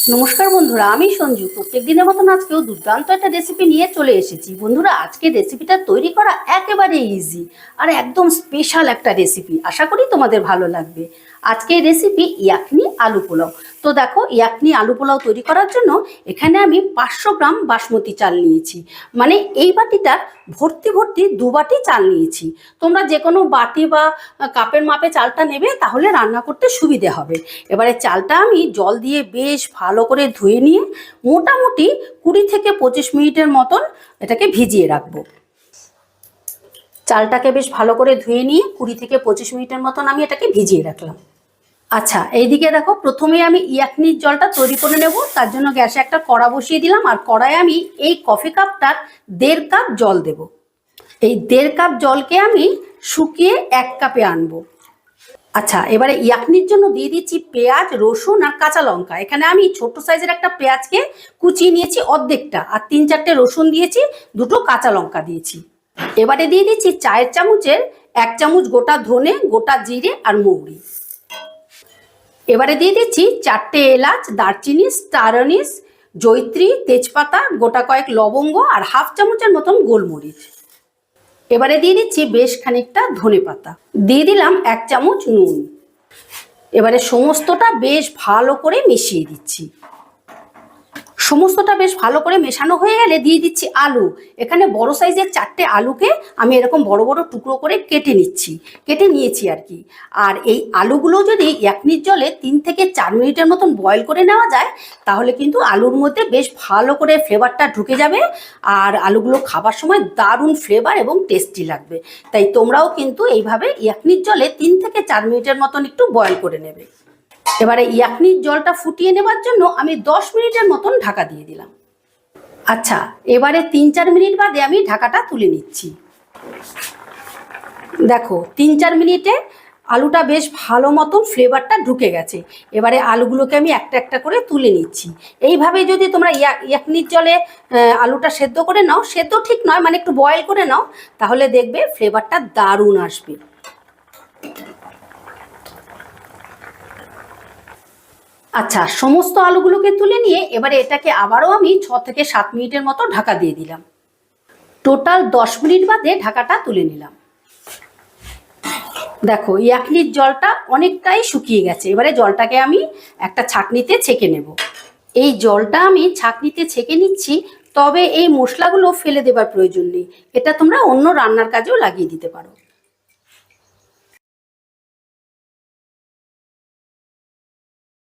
নমস্কার বন্ধুরা, আমি সঞ্জু। প্রত্যেক দিনের মতন আজকেও দুর্দান্ত একটা রেসিপি নিয়ে চলে এসেছি। বন্ধুরা, আজকে রেসিপিটা তৈরি করা একেবারে ইজি আর একদম স্পেশাল একটা রেসিপি। আশা করি তোমাদের ভালো লাগবে। আজকের রেসিপি ইয়াকনি আলু পোলাও। তো দেখো, ইয়াকনি আলু পোলাও তৈরি করার জন্য এখানে আমি 500 গ্রাম বাসমতি চাল নিয়েছি। মানে এই বাটিটার ভর্তি ভর্তি 2 বাটি চাল নিয়েছি। তোমরা যে কোনো বাটি বা কাপের মাপে চালটা নেবে, তাহলে রান্না করতে সুবিধে হবে। এবারে চালটা আমি জল দিয়ে বেশ ভালো করে ধুয়ে নিয়ে মোটামুটি 20 থেকে 25 মিনিটের মতন এটাকে ভিজিয়ে রাখবো। চালটাকে বেশ ভালো করে ধুয়ে নিয়ে 20 থেকে 25 মিনিটের মতন আমি এটাকে ভিজিয়ে রাখলাম। আচ্ছা, এইদিকে দেখো, প্রথমে আমি ইয়াকনির জলটা তৈরি করে নেব। তার জন্য গ্যাসে একটা কড়া বসিয়ে দিলাম, আর কড়ায় আমি এই কফি কাপটার 1.5 কাপ জল দেব। এই 1.5 কাপ জলকে আমি শুকিয়ে 1 কাপে আনবো। আচ্ছা, এবারে ইয়াকনির জন্য দিয়ে দিচ্ছি পেঁয়াজ, রসুন আর কাঁচা লঙ্কা। এখানে আমি ছোট সাইজের একটা পেঁয়াজকে কুচিয়ে নিয়েছি অর্ধেকটা, আর 3-4টে রসুন দিয়েছি, 2টো কাঁচা লঙ্কা দিয়েছি। এবারে দিয়ে দিচ্ছি চায়ের চামচের 1 চামচ গোটা ধনে, গোটা জিরে আর মৌরি। এবারে দিয়ে দিচ্ছি 4টে এলাচ, দারচিনি, স্টার অ্যানিস, জয়িত্রী, তেজপাতা, গোটা কয়েক লবঙ্গ আর 1/2 চামচের মতন গোলমরিচ। এবারে দিয়ে দিচ্ছি বেশ খানিকটা ধনে পাতা, দিয়ে দিলাম 1 চামচ নুন। এবারে সমস্তটা বেশ ভালো করে মিশিয়ে দিচ্ছি। সমস্তটা বেশ ভালো করে মেশানো হয়ে গেলে দিয়ে দিচ্ছি আলু। এখানে বড় সাইজের 4টে আলুকে আমি এরকম বড় বড় টুকরো করে কেটে নিয়েছি আর কি। আর এই আলুগুলো যদি ইয়াকনির জলে 3 থেকে 4 মিনিটের মতন বয়েল করে নেওয়া যায়, তাহলে কিন্তু আলুর মধ্যে বেশ ভালো করে ফ্লেভারটা ঢুকে যাবে, আর আলুগুলো খাবার সময় দারুণ ফ্লেভার এবং টেস্টি লাগবে। তাই তোমরাও কিন্তু এইভাবে ইয়াকনির জলে 3 থেকে 4 মিনিটের মতন একটু বয়েল করে নেবে। এবারে ইয়াকনির জলটা ফুটিয়ে নেবার জন্য আমি 10 মিনিটের মতন ঢাকা দিয়ে দিলাম। আচ্ছা, এবারে 3-4 মিনিট বাদে আমি ঢাকাটা তুলে নিচ্ছি। দেখো, 3-4 মিনিটে আলুটা বেশ ভালো মতন ফ্লেভারটা ঢুকে গেছে। এবারে আলুগুলোকে আমি একটা একটা করে তুলে নিচ্ছি। এইভাবে যদি তোমরা ইয়াকনির জলে আলুটা সেদ্ধ করে নাও, সেদ্ধ ঠিক নয়, মানে একটু বয়েল করে নাও, তাহলে দেখবে ফ্লেভারটা দারুণ আসবে। আচ্ছা, সমস্ত আলুগুলোকে তুলে নিয়ে এবারে এটাকে আবারও আমি 6 থেকে 7 মিনিটের মতো ঢাকা দিয়ে দিলাম। টোটাল 10 মিনিট বাদে ঢাকাটা তুলে নিলাম। দেখো, ইয়াকনির জলটা অনেকটাই শুকিয়ে গেছে। এবারে জলটাকে আমি একটা ছাঁকনিতে ছেঁকে নেব। এই জলটা আমি ছাঁকনিতে ছেঁকে নিচ্ছি, তবে এই মশলাগুলো ফেলে দেবার প্রয়োজন নেই। এটা তোমরা অন্য রান্নার কাজেও লাগিয়ে দিতে পারো।